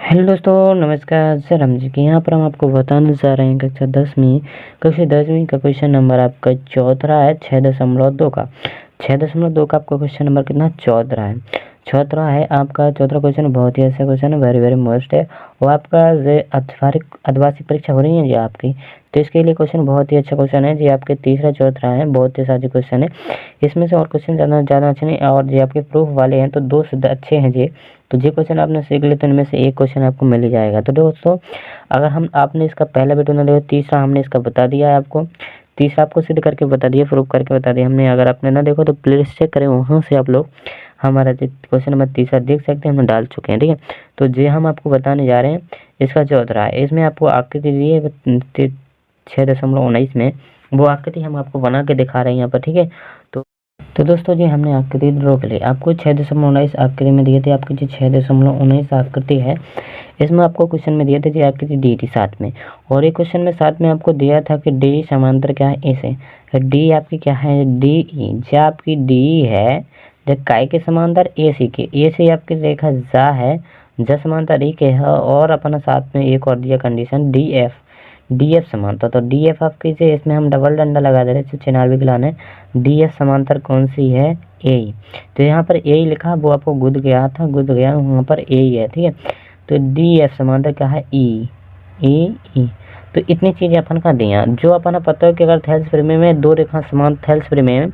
Hello दोस्तों, नमस्कार sir. हम जी के यहाँ पर हम आपको बताने जा रहे हैं कक्षा 10वीं का क्वेश्चन नंबर आपका 14 है 6.2 का। 6.2 का आपका क्वेश्चन नंबर कितना 14 है। 14 है आपका 14 क्वेश्चन बहुत ही अच्छा क्वेश्चन है, वेरी वेरी मोस्ट है। वो आपका अर्धवार्षिक परीक्षा हो रही है जी आपकी, तो इसके लिए क्वेश्चन बहुत ही अच्छा क्वेश्चन है जी। आपके तीसरा चौथा है, बहुत ही सारे क्वेश्चन है इसमें से, और क्वेश्चन ज़्यादा अच्छे नहीं और जी आपके प्रूफ वाले हैं तो दो से अच्छे हैं जी। तो जो क्वेश्चन आपने सीख लिए तो इनमें से एक क्वेश्चन आपको मिल ही जाएगा। तो दोस्तों, अगर हम आपने इसका पहला वीडियो ना देखो, तीसरा हमने इसका बता दिया है आपको, तीसरा आपको सिद्ध करके बता दिया, प्रूफ करके बता दिया हमने। अगर आपने ना देखो तो प्लीज चेक करें, वहाँ से आप लोग हमारा जो क्वेश्चन नंबर तीसरा देख सकते हैं, हमने डाल चुके हैं, ठीक है। तो जो हम आपको बताने जा रहे हैं इसका 14 है। इसमें आपको आकृति दी है 6.19 में, वो आकृति हम आपको बना के दिखा रहे हैं यहाँ पर, ठीक है। तो दोस्तों जी, हमने आकृति ड्रॉ कर ली। आपको 6.19 आकृति में दिए थे, आपकी जो 6.19 आकृति है इसमें आपको क्वेश्चन में दिए थे जी आकृति दी थी साथ में, और एक क्वेश्चन में साथ में आपको दिया था कि डी समांतर क्या है ए से। डी आपकी क्या है, डी ई। जो आपकी डी है जब काय के समांतर ए सी के, ए से आपकी रेखा जा है, जा समांतर ई के है, और अपना साथ में एक और दिया condition D F. D F समांतर, तो डी एफ आपकी से इसमें हम डबल डंडा लगा दे रहे हैं, चिनार भी गिलाने। डी एफ समांतर कौन सी है, ए। तो यहाँ पर ए लिखा, वो आपको गुद गया था, गुद गया वहाँ पर ए है, ठीक है। तो डी एफ समांतर क्या है, ई ई। तो इतनी चीज़ें अपन का दिया, जो अपना पता है कि अगर थेल्स परिमेय में दो रेखा समान, थेल्स परिमेय में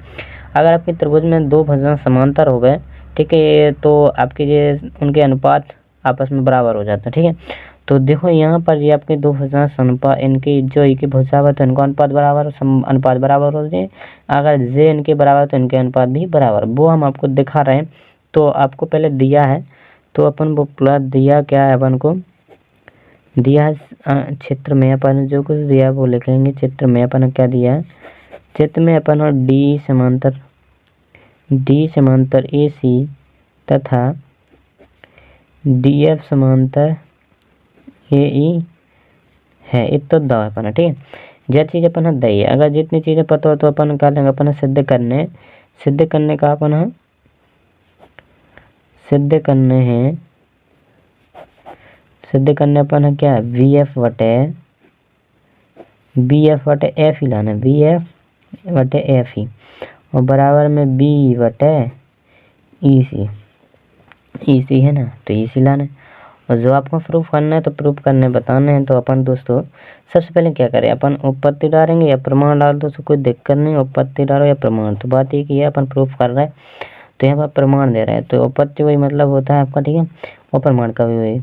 अगर आपके त्रिभुज में दो भुजाएं समांतर हो गए, ठीक है, तो आपके ये उनके अनुपात आपस में बराबर हो जाते हैं, ठीक है। तो देखो यहाँ पर ये आपके दो भुजाएं अनुपात, इनकी जो एक भुजा है तो इनका अनुपात बराबर, अनुपात बराबर हो जाए। अगर जे इनके बराबर तो इनके अनुपात भी बराबर, वो हम आपको दिखा रहे हैं। तो आपको पहले दिया है, तो अपन वो प्लस दिया क्या है, अपन को दिया है क्षेत्र में, अपन जो कुछ दिया वो लिखेंगे। चित्र में अपन क्या दिया है, चित्र में अपन और डी समांतर ए सी तथा डी एफ समांतर ए ई है, इतना दो अपन, ठीक है। जो चीज़ अपन दई है, अगर जितनी चीज़ें पता हो तो अपन क्या लेंगे, अपन सिद्ध करने का अपन सिद्ध करने अपन क्या वी एफ वटे एफ ही लाना, वी एफ वटे एफ ही, और बराबर में बी वटे ई सी है ना, तो ई सी लाना है। और जो आपको प्रूफ करना है तो प्रूफ करने बताने हैं, तो अपन दोस्तों सबसे पहले क्या करें, अपन उपपत्ति डालेंगे या प्रमाण डाल दो, तो कोई दिक्कत नहीं, उपपत्ति डालो या प्रमाण। तो बात ये कि ये अपन प्रूफ कर रहे हैं तो यहाँ पर प्रमाण दे रहे हैं, तो उपपत्ति वही मतलब होता है आपका, ठीक है, और प्रमाण का भी वही।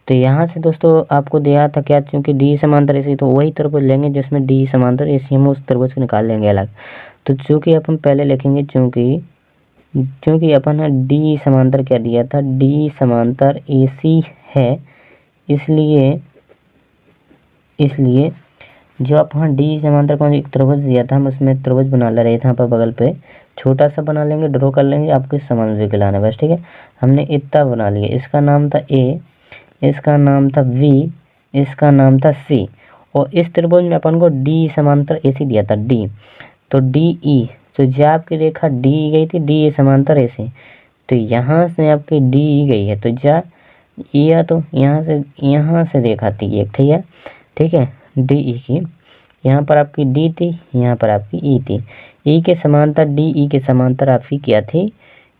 तो यहाँ से दोस्तों आपको दिया था क्या, चूंकि डी समांतर इसी, तो वही त्रिभुज लेंगे जिसमें डी समांतर इसी, हम उस त्रिभुज को निकाल लेंगे अलग। तो चूंकि अपन पहले लिखेंगे, चूंकि अपन डी समांतर क्या दिया था, डी समांतर ए सी है, इसलिए जो अपन डी समांतर को एक त्रिभुज दिया था, हम उसमें त्रिभुज बना ले रहे थे यहाँ पर, बगल पे छोटा सा बना लेंगे, ड्रॉ कर लेंगे, आपको समान विकलान है बस, ठीक है। हमने इतना बना लिया, इसका नाम था ए, इसका नाम था वी, इसका नाम था सी, और इस त्रिभुज में अपन को डी समांतर ए सी दिया था, डी। तो डी ई, तो जब आपकी रेखा डी गई थी, डी समांतर ए सी, तो यहाँ से आपकी डी गई है, तो जा या तो यहाँ से रेखा थी एक, ठीक है, डी ई की, यहाँ पर आपकी डी थी, यहाँ पर आपकी ई थी। ई के समांतर, डी ई के समांतर आपकी क्या थी,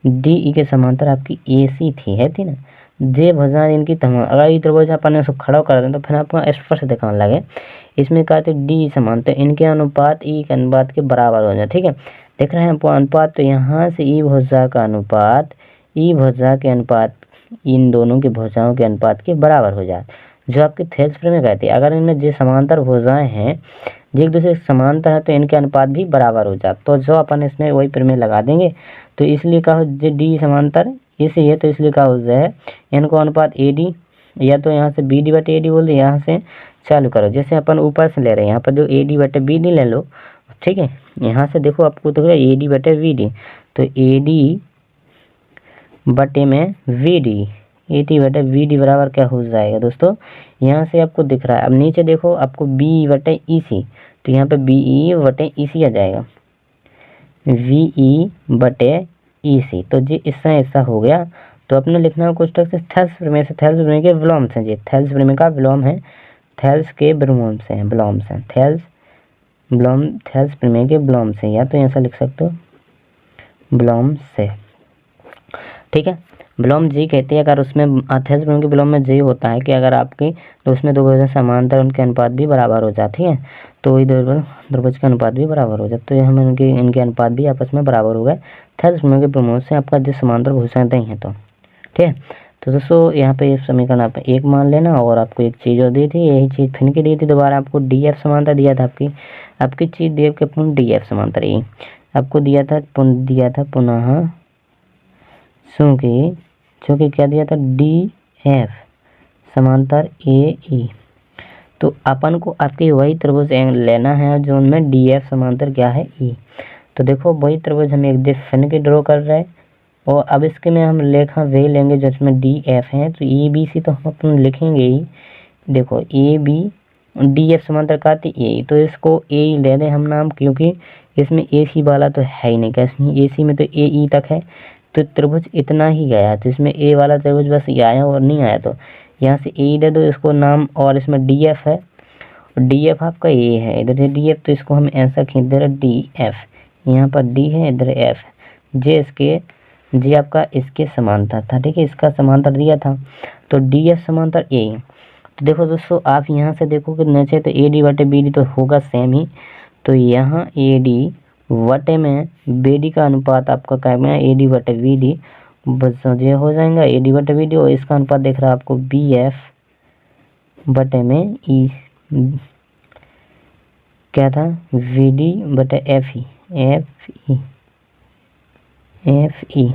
डी ई के समांतर आपकी ए सी थी ना। जे भुजा इनकी तमाम, अगर ये त्रिभुज अपन इसको खड़ा कर दें तो फिर आपको स्पष्ट दिखाने लगे। इसमें क्या थे, डी समांतर, इनके अनुपात ई के अनुपात के बराबर हो जाए, ठीक है। देख रहे हैं आपको अनुपात, तो यहाँ से ई भुजा का अनुपात ई भुजा के अनुपात, इन दोनों की भुजाओं के अनुपात के बराबर हो जाए। जो आपके थेल्स परिमेय कहते हैं, अगर इनमें जो समांतर भुजाएं हैं जो एक दूसरे समांतर है तो इनके अनुपात भी बराबर हो जाए, तो जो अपन इसमें वही परिमेय लगा देंगे। तो इसलिए कहा जो डी समांतर इसी है, तो इसलिए कहा हो जाए इनको अनुपात ए डी, या तो यहाँ से बी डी बटे ए डी बोल दे, यहाँ से चालू करो, जैसे अपन ऊपर से ले रहे हैं, यहाँ पर जो ए डी बटे बी डी ले लो, ठीक है। यहाँ से देखो आपको तो ए डी बटे वी डी, तो ए डी बटे में वी डी, ए टी बटे वी डी बराबर क्या हो जाएगा दोस्तों, यहाँ से आपको दिख रहा है। अब नीचे देखो आपको बी बटे ई सी, तो यहाँ पे बी ई बटे ई सी आ जाएगा, वी ई बटे ई सी, तो जी इससे ऐसा हो गया। तो अपने लिखना है कोष्टक से थेल्स प्रमेय से, थेल्स प्रमेय के विलोम से, जी थेल्स प्रमेय का विलोम है, थेल्स के विलोम से है, विलोम से थेल्स विलोम, थेल्स प्रमेय के विलोम से, या तो ऐसा लिख सकते हो विलोम से, ठीक है। विलोम जी कहती है अगर उसमें थेल्स प्रमेय के विलोम में जी होता है कि अगर आपकी तो उसमें दो भुजाएं समांतर उनके अनुपात भी बराबर हो जाती है, तो वही द्विभुज का अनुपात भी बराबर हो जाता है, तो हम इनके अनुपात भी आपस में बराबर हो गए थेल्स प्रमेय के प्रमेय से आपका जो समांतर भुजाएं दी हैं, तो ठीक है। तो दोस्तों यहाँ पे समीकरण आप एक मान लेना, और आपको एक चीज़ और दी थी, यही चीज़ फिर की दी थी दोबारा, आपको डी एफ समांतर दिया था, आपकी चीज़ डी एफ के पुनः डी एफ समांतर ये आपको दिया था पुनः चूँकि क्या दिया था डी एफ समांतर ए ई, तो अपन को आपकी वही त्रिभुज लेना है जो उनमें डी एफ समांतर क्या है ई। तो देखो वही त्रिभुज हम एक फिर के ड्रॉ कर रहे हैं, और अब इसके में हम लेखा वे लेंगे जिसमें डी एफ है, तो ए बी सी तो हम अपन लिखेंगे ही, देखो ए बी डी एफ समांतर का ए, तो इसको ए ले दें हम नाम, क्योंकि इसमें ए सी वाला तो है ही नहीं, कैसे ए सी में तो ए ई तक है, तो त्रिभुज इतना ही गया, तो इसमें ए वाला त्रिभुज बस ये आया और नहीं आया, तो यहाँ से ए दे दो इसको नाम, और इसमें डी एफ है, डी एफ आपका ए है, इधर डी एफ, तो इसको हम ऐसा खींच दे रहे डी एफ, यहाँ पर डी है इधर एफ, जे इसके जी आपका इसके समांतर था, ठीक है, इसका समांतर दिया था, तो डी एफ समांतर ए। तो देखो दोस्तों आप यहाँ से देखो कि नीचे तो ए डी बटे बी डी तो होगा सेम ही, तो यहाँ ए डी वटे में बी डी का अनुपात आपका क्या है ए डी बटे बी डी, बस ये हो जाएगा ए डी बटे बी डी, और इसका अनुपात देख रहा है आपको बी एफ बटे में ई क्या था वी डी बटे एफ ई, एफ ई,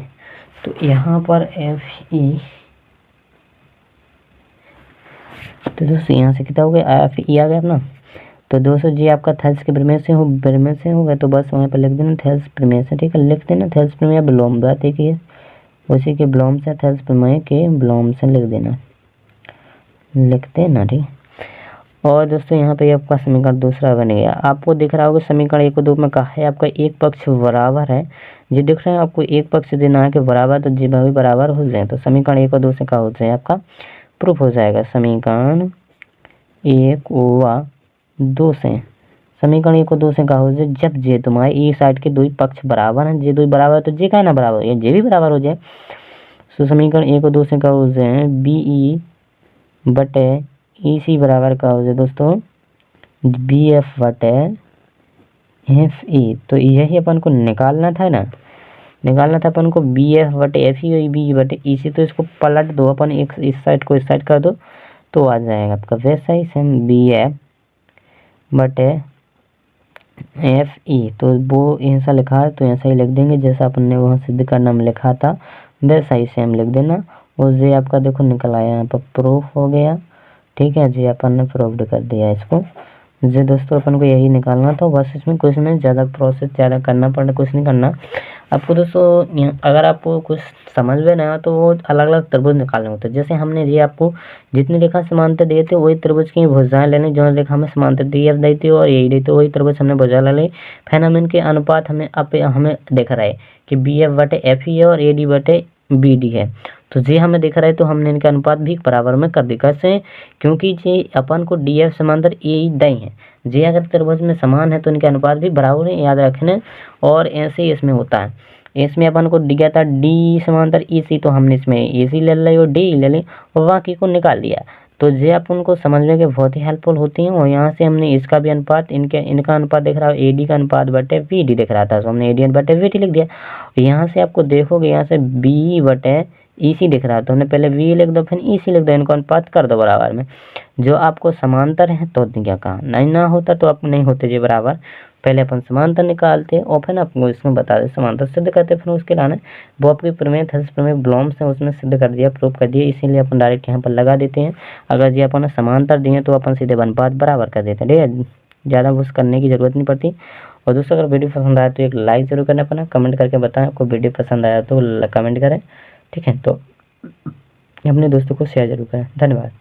तो यहाँ पर एफ ई, तो दोस्तों यहाँ से कितना हो गया एफ ई आ गया ना, तो दोस्तों जी आपका थेल्स के प्रमेय से होगा, तो बस वहाँ पर लिख देना थेल्स प्रमेय से, ठीक है, लिख देना थेल्स प्रमेय विलोम बात है कि उसी के विलोम से, थेल्स प्रमेय के विलोम से लिख देना, ठीक। और दोस्तों यहाँ पे आपका समीकरण दूसरा बन गया, आपको दिख रहा होगा समीकरण 1 और 2 में कहा है आपका एक पक्ष बराबर है, जो दिख रहा है आपको एक पक्ष देना है कि बराबर, तो जी भी बराबर हो जाए, तो समीकरण 1 और 2 से क्या हो जाए आपका प्रूफ हो जाएगा, समीकरण 1 व 2 से, समीकरण 1 और 2 से क्या हो जाए, जब जे तुम्हारे ई साइड के दो पक्ष बराबर हैं, जे दो बराबर तो जे का ना बराबर हो, जे भी बराबर हो जाए, तो समीकरण 1 और 2 से क्या हो जाए बी ई बटे ई सी बराबर का हो जाए दोस्तों बी एफ बटे एफ ई, तो यही अपन को निकालना था ना, निकालना था अपन को बी एफ बटे एफ ई बी बटे ई सी, तो इसको पलट दो अपन, एक इस साइड को इस साइड कर दो तो आ जाएगा आपका वैसा ही सेम बी एफ बटे एफ ई, तो वो ऐसा लिखा है तो ऐसा ही लिख देंगे जैसा अपन ने वहाँ सिद्ध करना में लिखा था वैसा ही सेम लिख देना, और ये आपका देखो निकल आया, यहाँ पर प्रूफ हो गया, ठीक है जी, अपन ने प्रूव्ड कर दिया इसको, जी दोस्तों अपन को यही निकालना था, बस इसमें कुछ नहीं ज़्यादा प्रोसेस ज़्यादा करना पड़ना, कुछ नहीं करना आपको दोस्तों। अगर आपको कुछ समझ में ना तो वो अलग अलग त्रिभुज निकालने होते हैं, जैसे हमने ये आपको जितनी रेखा समांतर दिए थे वही त्रिभुज की भुजाएं लेने, जो रेखा हमें समांतर दी एफ दी थी और यही दी थी वही त्रिभुज हमने भुजा ले ली, फिर हम इनके अनुपात हमें दिख रहा है कि बी एफ बटे एफ ई है और ए डी बटे बी डी है, तो जी हमें दिख रहा है, तो हमने इनका अनुपात भी बराबर में कर दी, कैसे, क्योंकि जी अपन को डी एफ समांतर ए दई है, जी अगर त्रिभुज में समान है तो इनके अनुपात भी बराबर है, याद रखने, और ऐसे ही इसमें होता है, इसमें अपन को दिया था डी समांतर ई सी, तो हमने इसमें ए सी ले ली और डी ले ली और बाकी को निकाल लिया, तो ये अपन को समझने के बहुत ही हेल्पफुल होती हैं, और यहाँ से हमने इसका भी अनुपात इनका अनुपात देख रहा है ए डी का अनुपात बटे वी डी दिख रहा था, तो हमने ए डी बटे वी डी लिख दिया, यहाँ से आपको देखोगे यहाँ से बी बटे ई सी दिख रहा है, तो हमने पहले वी लिख दो फिर ई सी लिख दो, इनको अनुपात कर दो बराबर में, जो आपको समांतर है तो क्या कहा नहीं ना होता तो आप नहीं होते जी बराबर, पहले अपन समांतर निकालते और फिर आपको इसमें बता दे समांतर सिद्ध करते, फिर उसके लाने वो आपकी प्रमेय थेल्स प्रमेय विलोम से उसमें सिद्ध कर दिया, प्रूफ कर दिया, इसीलिए अपन डायरेक्ट यहाँ पर लगा देते हैं, अगर जी अपन समांतर दिए तो अपन सीधे अनुपात बराबर कर देते हैं, ठीक है, ज़्यादा कुछ करने की जरूरत नहीं पड़ती। और दोस्तों अगर वीडियो पसंद आया तो एक लाइक जरूर करना पड़ना, कमेंट करके बताएं आपको वीडियो पसंद आया तो कमेंट करें, ठीक है, तो अपने दोस्तों को शेयर जरूर करें, धन्यवाद।